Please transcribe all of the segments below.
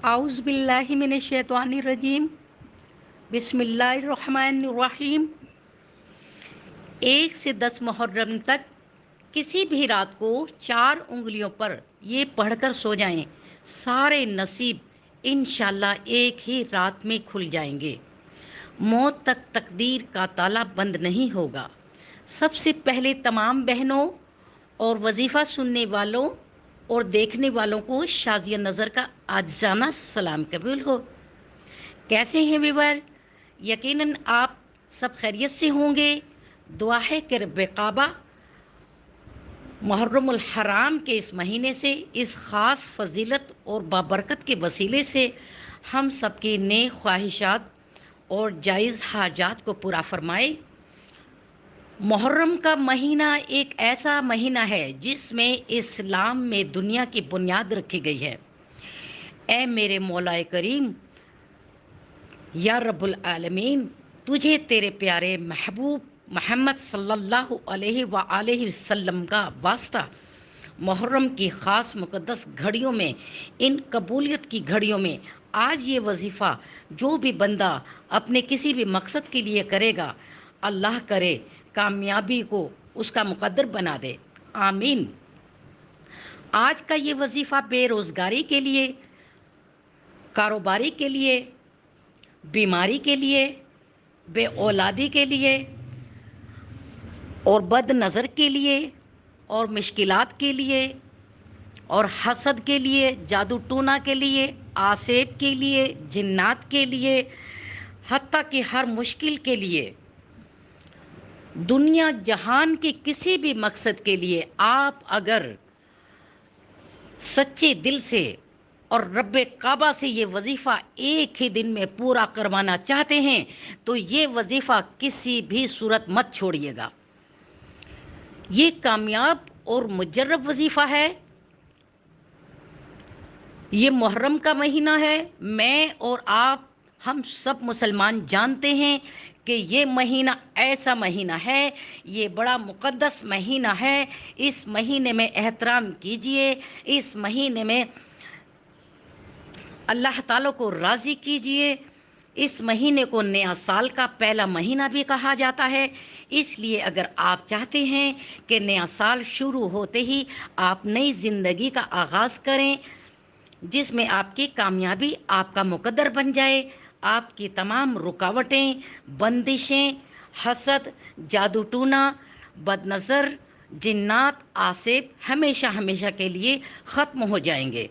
आउज़ बिल्लाहि मिनश्शैतानिर्रजीम बिस्मिल्लाहिर्रहमानिर्रहीम। 1 से 10 मुहर्रम तक किसी भी रात को 4 उंगलियों पर ये पढ़कर सो जाएं, सारे नसीब इंशाल्लाह एक ही रात में खुल जाएंगे। मौत तक तकदीर का ताला बंद नहीं होगा। सबसे पहले तमाम बहनों और वजीफ़ा सुनने वालों और देखने वालों को शाज़िया नज़र का आजिज़ाना सलाम कबूल हो। कैसे हैं व्यूवर? यकीनन आप सब खैरियत से होंगे। दुआ है कि रब्बे काबा मुहर्रमुल हराम के इस महीने से, इस ख़ास फजीलत और बाबरकत के वसीले से हम सबकी नेक ख्वाहिशात और जायज़ हाजात को पूरा फरमाए। मुहर्रम का महीना एक ऐसा महीना है जिसमें इस्लाम में दुनिया की बुनियाद रखी गई है। ए मेरे मौलाए करीम या रब्बुल आलमीन, तुझे तेरे प्यारे महबूब मोहम्मद सल्लल्लाहु अलैहि वसल्लम का वास्ता मुहर्रम की ख़ास मुक़द्दस घड़ियों में, इन कबूलियत की घड़ियों में आज ये वजीफ़ा जो भी बंदा अपने किसी भी मकसद के लिए करेगा, अल्लाह करे कामयाबी को उसका मुक़द्दर बना दे। आमीन। आज का ये वजीफ़ा बेरोज़गारी के लिए, कारोबारी के लिए, बीमारी के लिए, बे औलादी के लिए और बद नज़र के लिए और मुश्किलात के लिए और हसद के लिए, जादू टूना के लिए, आसेब के लिए, जिन्नात के लिए, हत्ता कि हर मुश्किल के लिए, दुनिया जहान के किसी भी मकसद के लिए आप अगर सच्चे दिल से और रब्बे काबा से ये वजीफ़ा एक ही दिन में पूरा करवाना चाहते हैं तो ये वजीफ़ा किसी भी सूरत मत छोड़िएगा। ये कामयाब और मुजर्रब वजीफ़ा है। ये मुहर्रम का महीना है। मैं और आप हम सब मुसलमान जानते हैं कि ये महीना ऐसा महीना है, ये बड़ा मुक़द्दस महीना है। इस महीने में एहतराम कीजिए, इस महीने में अल्लाह ताला को राज़ी कीजिए। इस महीने को नया साल का पहला महीना भी कहा जाता है। इसलिए अगर आप चाहते हैं कि नया साल शुरू होते ही आप नई ज़िंदगी का आगाज़ करें, जिसमें आपकी कामयाबी आपका मुकद्दर बन जाए, आपकी तमाम रुकावटें, बंदिशें, हसद, जादू टूना, बदनज़र, जिन्नात, आसेब हमेशा हमेशा के लिए ख़त्म हो जाएंगे।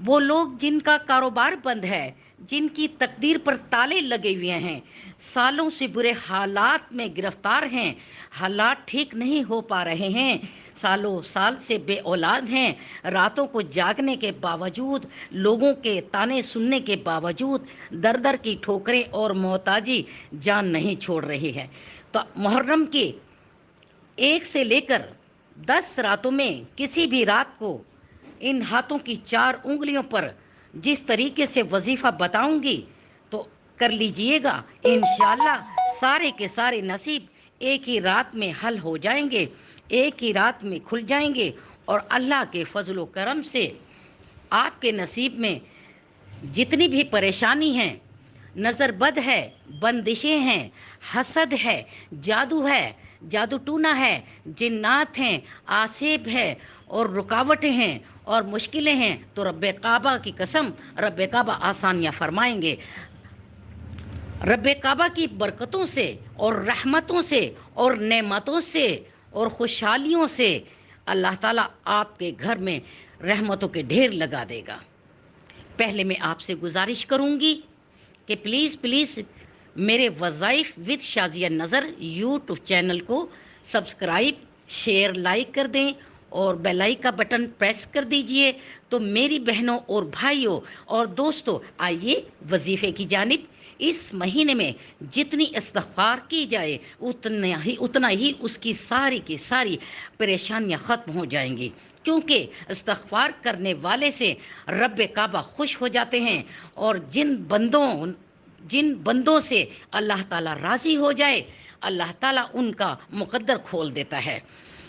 वो लोग जिनका कारोबार बंद है, जिनकी तकदीर पर ताले लगे हुए हैं, सालों से बुरे हालात में गिरफ्तार हैं, हालात ठीक नहीं हो पा रहे हैं, सालों साल से बे औलाद हैं, रातों को जागने के बावजूद, लोगों के ताने सुनने के बावजूद दर दर की ठोकरें और मोहताजी जान नहीं छोड़ रही है। तो मुहर्रम की 1 से लेकर 10 रातों में किसी भी रात को इन हाथों की 4 उंगलियों पर जिस तरीके से वजीफ़ा बताऊंगी तो कर लीजिएगा। इंशाल्लाह सारे के सारे नसीब एक ही रात में हल हो जाएंगे, एक ही रात में खुल जाएंगे और अल्लाह के फजलो करम से आपके नसीब में जितनी भी परेशानी हैं, नज़रबद है, बंदिशें हैं, हसद है, जादू है, जादू टूना है, जिन्नात हैं, आसेब है और रुकावटें हैं और मुश्किलें हैं, तो रब्बे काबा की कसम, रब्बे काबा आसानियाँ फरमाएंगे। रब्बे काबा की बरकतों से और रहमतों से और नेमतों से और खुशहालियों से अल्लाह ताला आपके घर में रहमतों के ढेर लगा देगा। पहले मैं आपसे गुजारिश करूंगी कि प्लीज़ प्लीज़ मेरे वज़ाइफ विद शाज़िया नज़र यूट्यूब चैनल को सब्सक्राइब, शेयर, लाइक कर दें और बेल आइकन का बटन प्रेस कर दीजिए। तो मेरी बहनों और भाइयों और दोस्तों, आइए वजीफ़े की जानिब। इस महीने में जितनी इस्तग़फ़ार की जाए उतना ही उसकी सारी की सारी परेशानियां ख़त्म हो जाएंगी, क्योंकि इस्तग़फ़ार करने वाले से रब्बे काबा खुश हो जाते हैं और जिन बंदों से अल्लाह ताला राज़ी हो जाए, अल्लाह ताला उनका मुक़द्दर खोल देता है।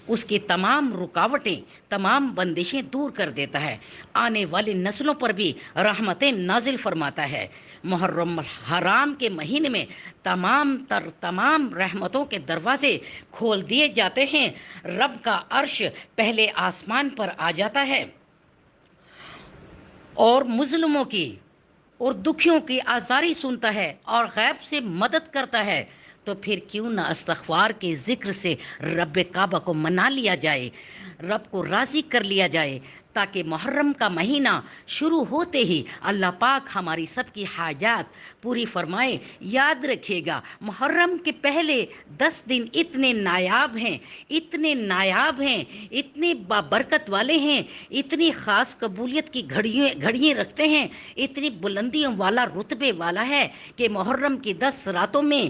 اس کی تمام رکاوٹیں، تمام بندشیں دور کر دیتا ہے، آنے والی نسلوں پر بھی رحمتیں نازل فرماتا ہے۔ محرم حرام کے مہینے میں تمام رحمتوں کے دروازے کھول دیے جاتے ہیں۔ رب کا عرش پہلے آسمان پر آ جاتا ہے اور مظلوموں کی اور دکھیوں کی آزاری سنتا ہے اور غیب سے مدد کرتا ہے۔ تو پھر کیوں نہ استغفار کے ذکر سے رب کعبہ کو منا لیا جائے، رب کو راضی کر لیا جائے، تاکہ محرم کا مہینہ شروع ہوتے ہی اللہ پاک ہماری سب کی حاجات پوری فرمائے۔ یاد رکھیے گا، محرم کے پہلے 10 دن اتنے نایاب ہیں، اتنے نایاب ہیں، اتنے بابرکت والے ہیں، اتنی خاص قبولیت کی گھڑیاں رکھتے ہیں، اتنی بلندیوں والا رتبے والا ہے کہ محرم کی 10 راتوں میں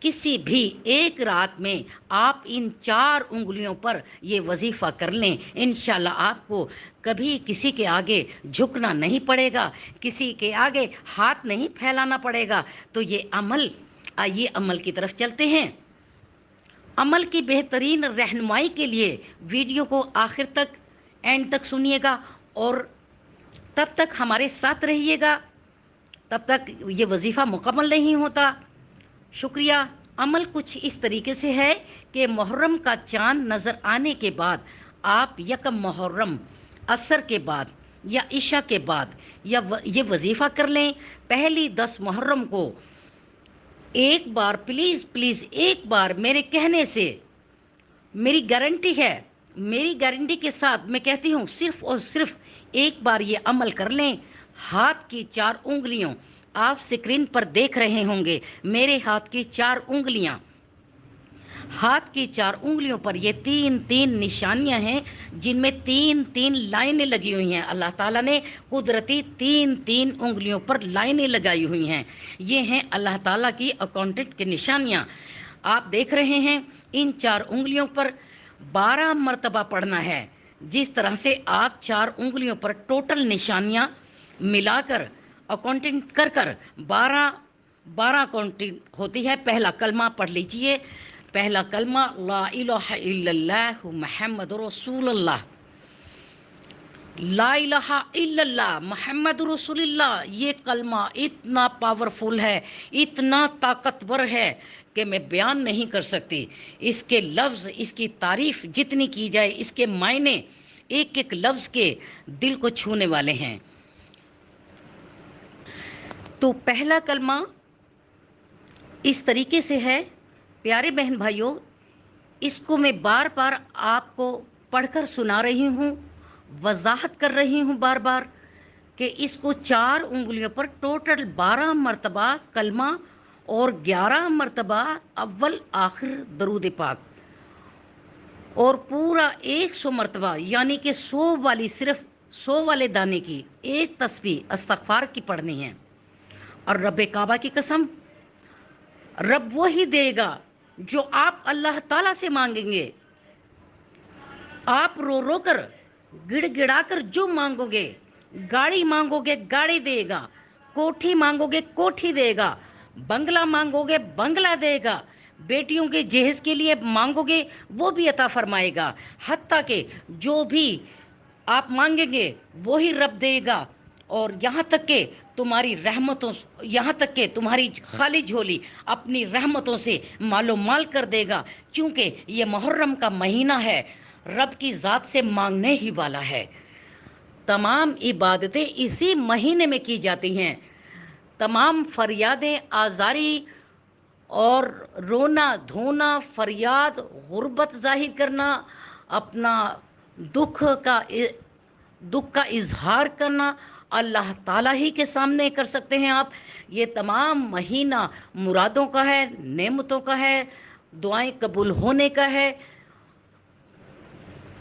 کسی بھی ایک رات میں آپ ان 4 انگلیوں پر یہ وظیفہ کر لیں، انشاءاللہ آپ کو کبھی کسی کے آگے جھکنا نہیں پڑے گا، کسی کے آگے ہاتھ نہیں پھیلانا پڑے گا۔ تو آئیے عمل کی طرف چلتے ہیں۔ عمل کی بہترین رہنمائی کے لیے ویڈیو کو آخر تک، اینڈ تک سنیے گا، اور تب تک ہمارے ساتھ رہیے گا، تب تک یہ وظیفہ مکمل نہیں ہوتا۔ شکریہ۔ عمل کچھ اس طریقے سے ہے کہ محرم کا چاند نظر آنے کے بعد آپ یکم محرم عصر کے بعد یا عشاء کے بعد یہ وظیفہ کر لیں۔ پہلی 10 محرم کو ایک بار پلیز ایک بار میرے کہنے سے، میری گارنٹی ہے، میری گارنٹی کے ساتھ میں کہتی ہوں، صرف اور صرف ایک بار یہ عمل کر لیں۔ ہاتھ کی 4 انگلیوں آپ سکرین پر دیکھ رہے ہوں گے، میرے ہاتھ کی 4 انگلیاں، ہاتھ کی 4 انگلیوں پر یہ 3 نشانیاں ہیں، جن میں 3 لائنیں لگی ہوئی ہیں۔ اللہ تعالیٰ نے قدرتی 3 انگلیوں پر لائنیں لگائی ہوئی ہیں۔ یہ ہیں اللہ تعالیٰ کی اکاؤنٹنٹ کی نشانیاں۔ آپ دیکھ رہے ہیں، ان 4 انگلیوں پر 12 مرتبہ پڑھنا ہے۔ جس طرح سے آپ 4 انگلیوں پر ٹوٹل نشانیاں ملا کر اکاؤنٹنٹ کر 12 اکاؤنٹنٹ ہوتی ہے۔ پہلا کلمہ پڑھ لیجئے۔ پہلا کلمہ لا الہ الا اللہ محمد رسول اللہ۔ لا الہ الا اللہ محمد رسول اللہ، یہ کلمہ اتنا پاورفل ہے، اتنا طاقتور ہے کہ میں بیان نہیں کر سکتی۔ اس کے لفظ، اس کی تعریف جتنی کی جائے، اس کے معنی ایک ایک لفظ کے دل کو چھونے والے ہیں۔ تو پہلا کلمہ اس طریقے سے ہے، پیارے بہن بھائیوں، اس کو میں بار بار آپ کو پڑھ کر سنا رہی ہوں، وضاحت کر رہی ہوں بار بار، کہ اس کو 4 انگلیوں پر ٹوٹل 12 مرتبہ کلمہ اور 11 مرتبہ اول آخر درود پاک، اور پورا 100 مرتبہ، یعنی کہ 100 والی، صرف 100 والے دانے کی ایک تسبیح استغفار کی پڑھنی ہے۔ اور رب کعبہ کی قسم، رب وہی دے گا جو آپ اللہ تعالیٰ سے مانگیں گے۔ آپ رو رو کر، گڑ گڑا کر جو مانگو گے، گاڑی مانگو گے گاڑی دے گا، کوٹھی مانگو گے کوٹھی دے گا، بنگلہ مانگو گے بنگلہ دے گا، بیٹیوں کے جہیز کے لیے مانگو گے وہ بھی عطا فرمائے گا، حتیٰ کہ جو بھی آپ مانگیں گے وہی رب دے گا۔ اور یہاں تک کہ تمہاری خالی جھولی اپنی رحمتوں سے مالو مال کر دے گا، چونکہ یہ محرم کا مہینہ ہے، رب کی ذات سے مانگنے ہی والا ہے۔ تمام عبادتیں اسی مہینے میں کی جاتی ہیں۔ تمام فریادیں، آزاری اور رونا دھونا، فریاد، غربت ظاہر کرنا، اپنا دکھ کا اظہار کرنا، اللہ تعالیٰ ہی کے سامنے کر سکتے ہیں آپ۔ یہ تمام مہینہ مرادوں کا ہے، نعمتوں کا ہے، دعائیں قبول ہونے کا ہے۔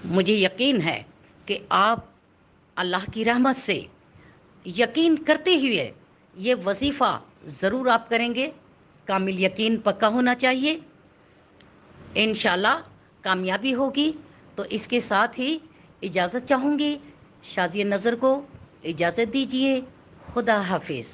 مجھے یقین ہے کہ آپ اللہ کی رحمت سے یقین کرتے ہوئے یہ وظیفہ ضرور آپ کریں گے۔ کامل یقین پکا ہونا چاہیے، انشاءاللہ کامیابی ہوگی۔ تو اس کے ساتھ ہی اجازت چاہوں گی، شازیہ نظر کو اجازت دیجیے۔ خدا حافظ۔